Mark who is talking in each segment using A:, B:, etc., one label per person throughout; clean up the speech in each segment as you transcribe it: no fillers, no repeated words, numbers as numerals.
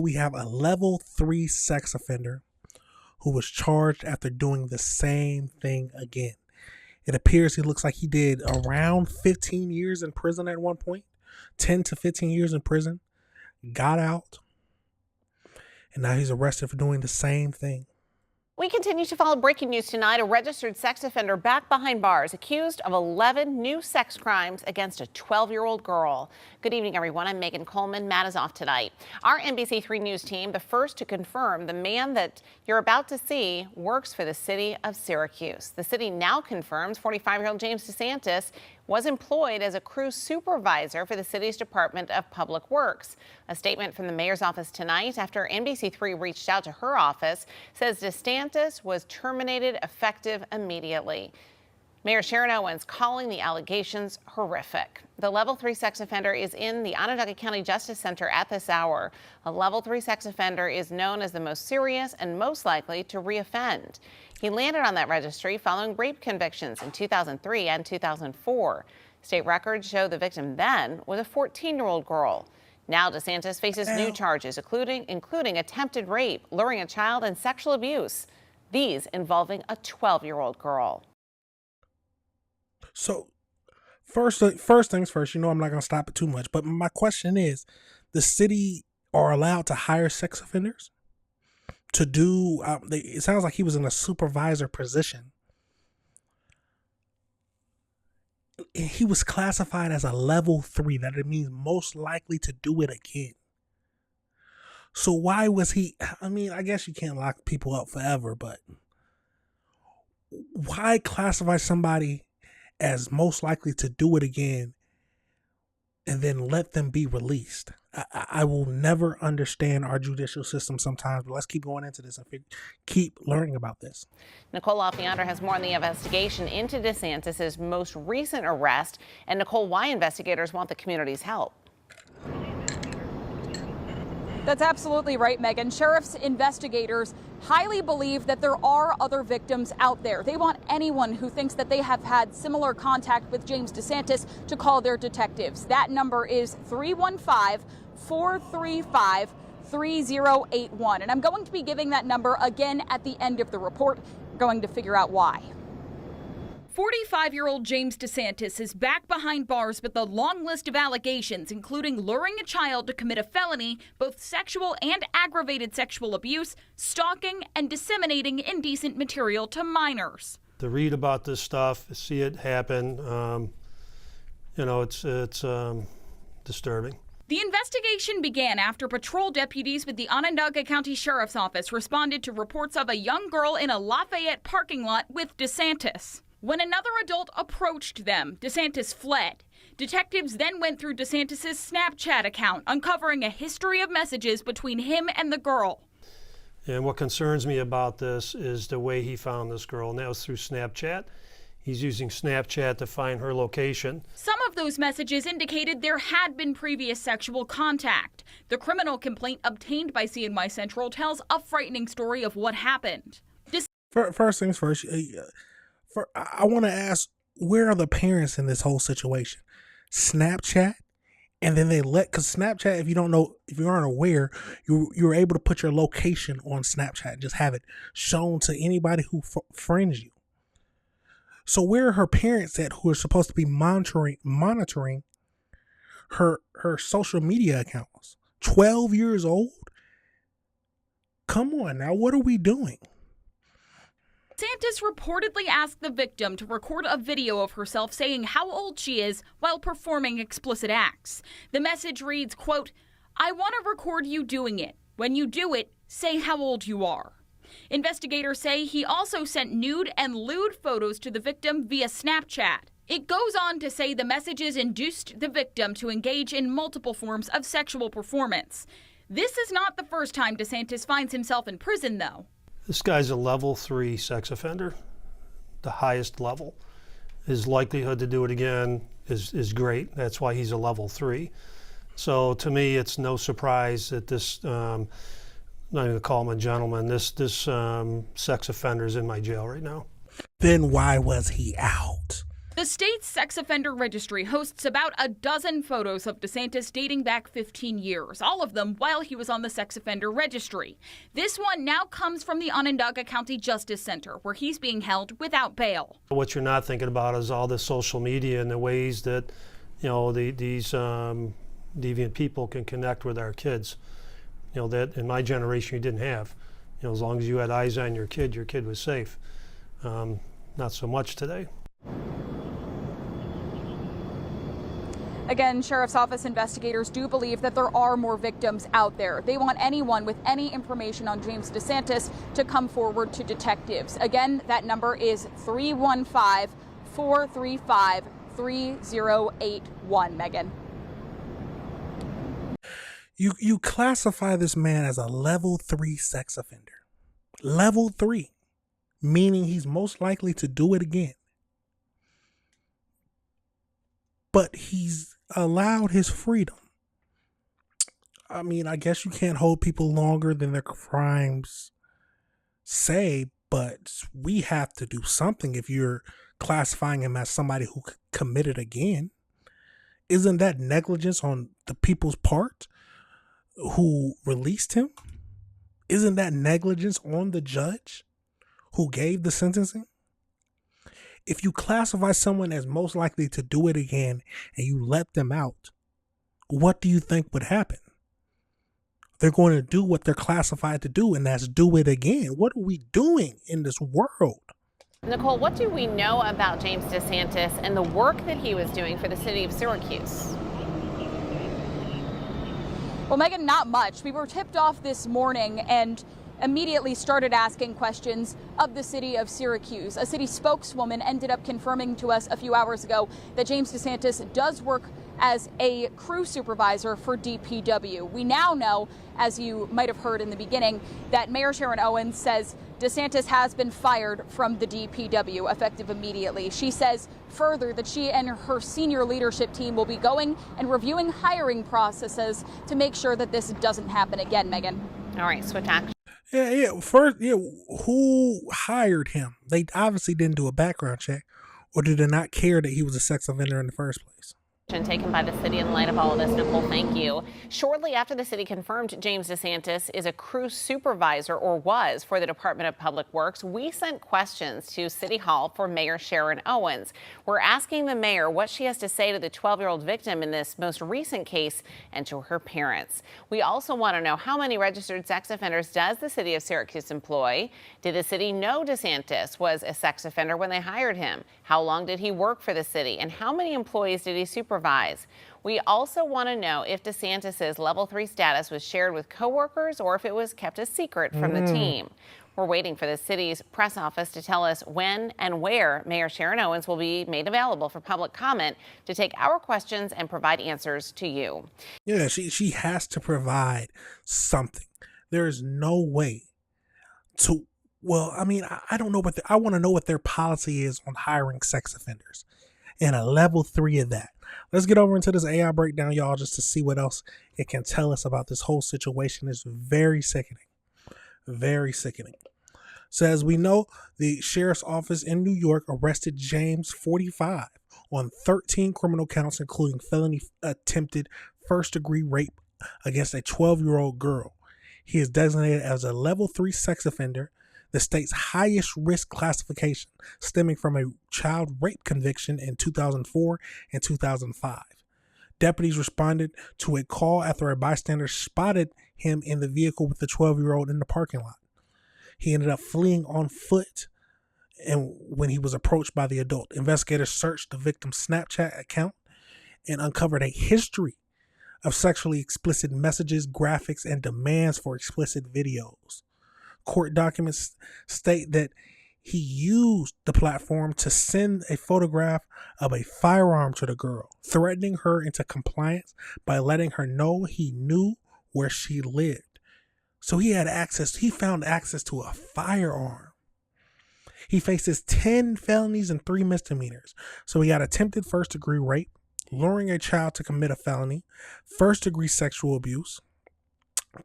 A: We have a level 3 sex offender who was charged after doing the same thing again. It appears he looks like he did around 15 years in prison at one point, 10 to 15 years in prison, got out, and now he's arrested for doing the same thing.
B: We continue to follow breaking news tonight. A registered sex offender back behind bars, accused of 11 new sex crimes against a 12-year-old girl. Good evening, everyone. I'm Megan Coleman. Matt is off tonight. Our NBC3 News team, the first to confirm the man that you're about to see works for the city of Syracuse. The city now confirms 45-year-old James DeSantis was employed as a crew supervisor for the city's Department of Public Works. A statement from the mayor's office tonight after NBC3 reached out to her office says DeSantis was terminated effective immediately. Mayor Sharon Owens calling the allegations horrific. The level 3 sex offender is in the Onondaga County Justice Center at this hour. A level 3 sex offender is known as the most serious and most likely to reoffend. He landed on that registry following rape convictions in 2003 and 2004. State records show the victim then was a 14-year-old girl. Now DeSantis faces new charges, including attempted rape, luring a child, and sexual abuse. These involving a 12-year-old girl.
A: So first things first, I'm not going to stop it too much. But my question is, the city are allowed to hire sex offenders to do, it sounds like he was in a supervisor position. He was classified as a level 3. That it means most likely to do it again. So why was he, I guess you can't lock people up forever, but why classify somebody as most likely to do it again and then let them be released? I will never understand our judicial system sometimes, but let's keep going into this and keep learning about this.
B: Nicole Alfiandra has more on the investigation into DeSantis' most recent arrest. And Nicole, why investigators want the community's help?
C: That's absolutely right, Megan. Sheriff's investigators highly believe that there are other victims out there. They want anyone who thinks that they have had similar contact with James DeSantis to call their detectives. That number is 315-435-3081. And I'm going to be giving that number again at the end of the report. We're going to figure out why. 45-year-old James DeSantis is back behind bars with a long list of allegations, including luring a child to commit a felony, both sexual and aggravated sexual abuse, stalking, and disseminating indecent material to minors.
D: To read about this stuff, see it happen, it's disturbing.
C: The investigation began after patrol deputies with the Onondaga County Sheriff's Office responded to reports of a young girl in a Lafayette parking lot with DeSantis. When another adult approached them, DeSantis fled. Detectives then went through DeSantis' Snapchat account, uncovering a history of messages between him and the girl.
D: And what concerns me about this is the way he found this girl, and that was through Snapchat. He's using Snapchat to find her location.
C: Some of those messages indicated there had been previous sexual contact. The criminal complaint obtained by CNY Central tells a frightening story of what happened.
A: First things first, I want to ask, where are the parents in this whole situation? Snapchat, and then because Snapchat, if you aren't aware, you're able to put your location on Snapchat and just have it shown to anybody who friends you. So where are her parents at, who are supposed to be monitoring her social media accounts? 12 years old? Come on now, what are we doing?
C: DeSantis reportedly asked the victim to record a video of herself saying how old she is while performing explicit acts. The message reads, quote, "I want to record you doing it. When you do it, say how old you are." Investigators say he also sent nude and lewd photos to the victim via Snapchat. It goes on to say the messages induced the victim to engage in multiple forms of sexual performance. This is not the first time DeSantis finds himself in prison, though.
D: This guy's a level 3 sex offender, the highest level. His likelihood to do it again is great. That's why he's a level 3. So to me, it's no surprise that this, I'm not even gonna call him a gentleman, this sex offender is in my jail right now.
A: Then why was he out?
C: The state's sex offender registry hosts about a dozen photos of DeSantis dating back 15 years, all of them while he was on the sex offender registry. This one now comes from the Onondaga County Justice Center, where he's being held without bail.
D: What you're not thinking about is all the social media and the ways that, these deviant people can connect with our kids. That in my generation you didn't have. As long as you had eyes on your kid was safe. Not so much today.
C: Again, Sheriff's Office investigators do believe that there are more victims out there. They want anyone with any information on James DeSantis to come forward to detectives. Again, that number is 315-435-3081, Megan.
A: You classify this man as a level 3 sex offender. Level 3, meaning he's most likely to do it again. But he's allowed his freedom. I mean, I guess you can't hold people longer than their crimes say, but we have to do something if you're classifying him as somebody who committed again. Isn't that negligence on the people's part who released him? Isn't that negligence on the judge who gave the sentencing? If you classify someone as most likely to do it again and you let them out, what do you think would happen? They're going to do what they're classified to do, and that's do it again. What are we doing in this world?
B: Nicole, what do we know about James DeSantis and the work that he was doing for the city of Syracuse?
C: Well, Megan, not much. We were tipped off this morning and immediately started asking questions of the city of Syracuse. A city spokeswoman ended up confirming to us a few hours ago that James DeSantis does work as a crew supervisor for DPW. We now know, as you might have heard in the beginning, that Mayor Sharon Owens says DeSantis has been fired from the DPW effective immediately. She says further that she and her senior leadership team will be going and reviewing hiring processes to make sure that this doesn't happen again, Megan.
B: All right, switch action.
A: First, who hired him? They obviously didn't do a background check, or did they not care that he was a sex offender in the first place?
B: Taken by the city in light of all of this. Nicole, thank you. Shortly after the city confirmed James DeSantis is a crew supervisor, or was, for the Department of Public Works, we sent questions to City Hall for Mayor Sharon Owens. We're asking the mayor what she has to say to the 12-year-old victim in this most recent case and to her parents. We also want to know how many registered sex offenders does the city of Syracuse employ? Did the city know DeSantis was a sex offender when they hired him? How long did he work for the city? And how many employees did he supervise? We also want to know if DeSantis's level 3 status was shared with coworkers or if it was kept a secret from the team. We're waiting for the city's press office to tell us when and where Mayor Sharon Owens will be made available for public comment to take our questions and provide answers to you.
A: Yeah, she has to provide something. There is no way to, well, I mean, I don't know, I want to know what their policy is on hiring sex offenders and a level 3 of that. Let's get over into this AI breakdown, y'all, just to see what else it can tell us about this whole situation. It's very sickening. Very sickening. So as we know, the sheriff's office in New York arrested James, 45, on 13 criminal counts, including felony attempted first-degree rape against a 12-year-old girl. He is designated as a level 3 sex offender, the state's highest risk classification, stemming from a child rape conviction in 2004 and 2005. Deputies responded to a call after a bystander spotted him in the vehicle with the 12-year-old in the parking lot. He ended up fleeing on foot, and when he was approached by the adult, investigators searched the victim's Snapchat account and uncovered a history of sexually explicit messages, graphics, and demands for explicit videos. Court documents state that he used the platform to send a photograph of a firearm to the girl, threatening her into compliance by letting her know he knew where she lived. So he found access to a firearm. He faces 10 felonies and 3 misdemeanors. So he got attempted first-degree rape, luring a child to commit a felony, first-degree sexual abuse,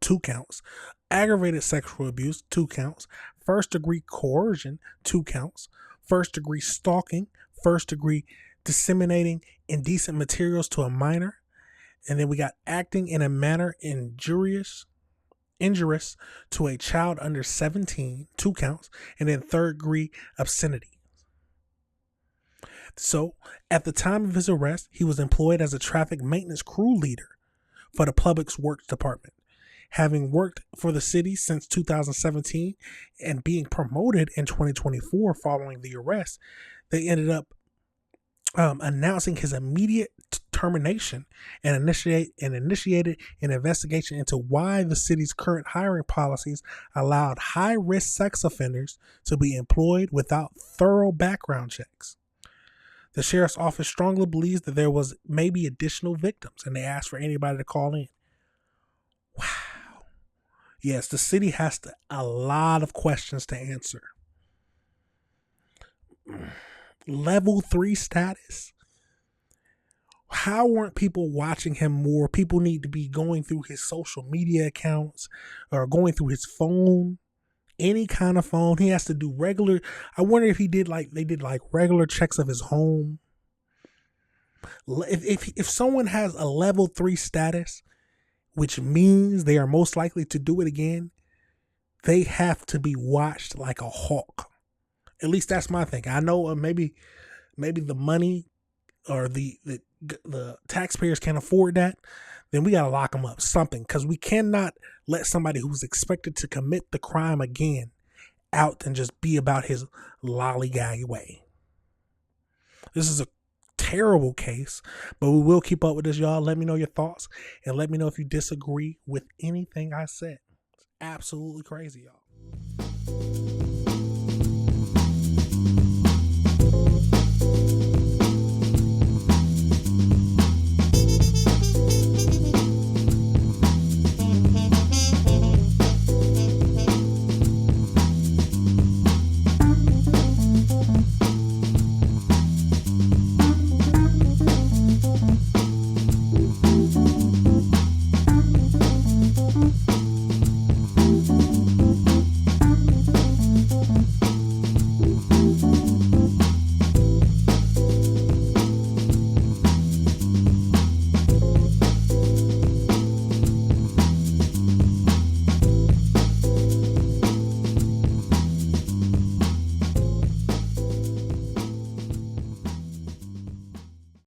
A: 2 counts, aggravated sexual abuse, 2 counts, first-degree coercion, 2 counts, first-degree stalking, first degree disseminating indecent materials to a minor. And then we got acting in a manner injurious to a child under 17, 2 counts, and then third degree obscenity. So at the time of his arrest, he was employed as a traffic maintenance crew leader for the Public Works Department. Having worked for the city since 2017 and being promoted in 2024 following the arrest, they ended up announcing his immediate termination and initiated an investigation into why the city's current hiring policies allowed high-risk sex offenders to be employed without thorough background checks. The sheriff's office strongly believes that there was maybe additional victims, and they asked for anybody to call in. Wow. Yes, the city has a lot of questions to answer. Level 3 status. How weren't people watching him more? People need to be going through his social media accounts or going through his phone, any kind of phone. He has to do regular. I wonder if they did regular checks of his home. If someone has a level 3 status, which means they are most likely to do it again, they have to be watched like a hawk. At least that's my thing. I know maybe the money or the taxpayers can't afford that. Then we got to lock them up, something, because we cannot let somebody who's expected to commit the crime again out and just be about his lollygag way. This is a terrible case, but we will keep up with this, y'all. Let me know your thoughts and let me know if you disagree with anything I said. It's absolutely crazy, y'all.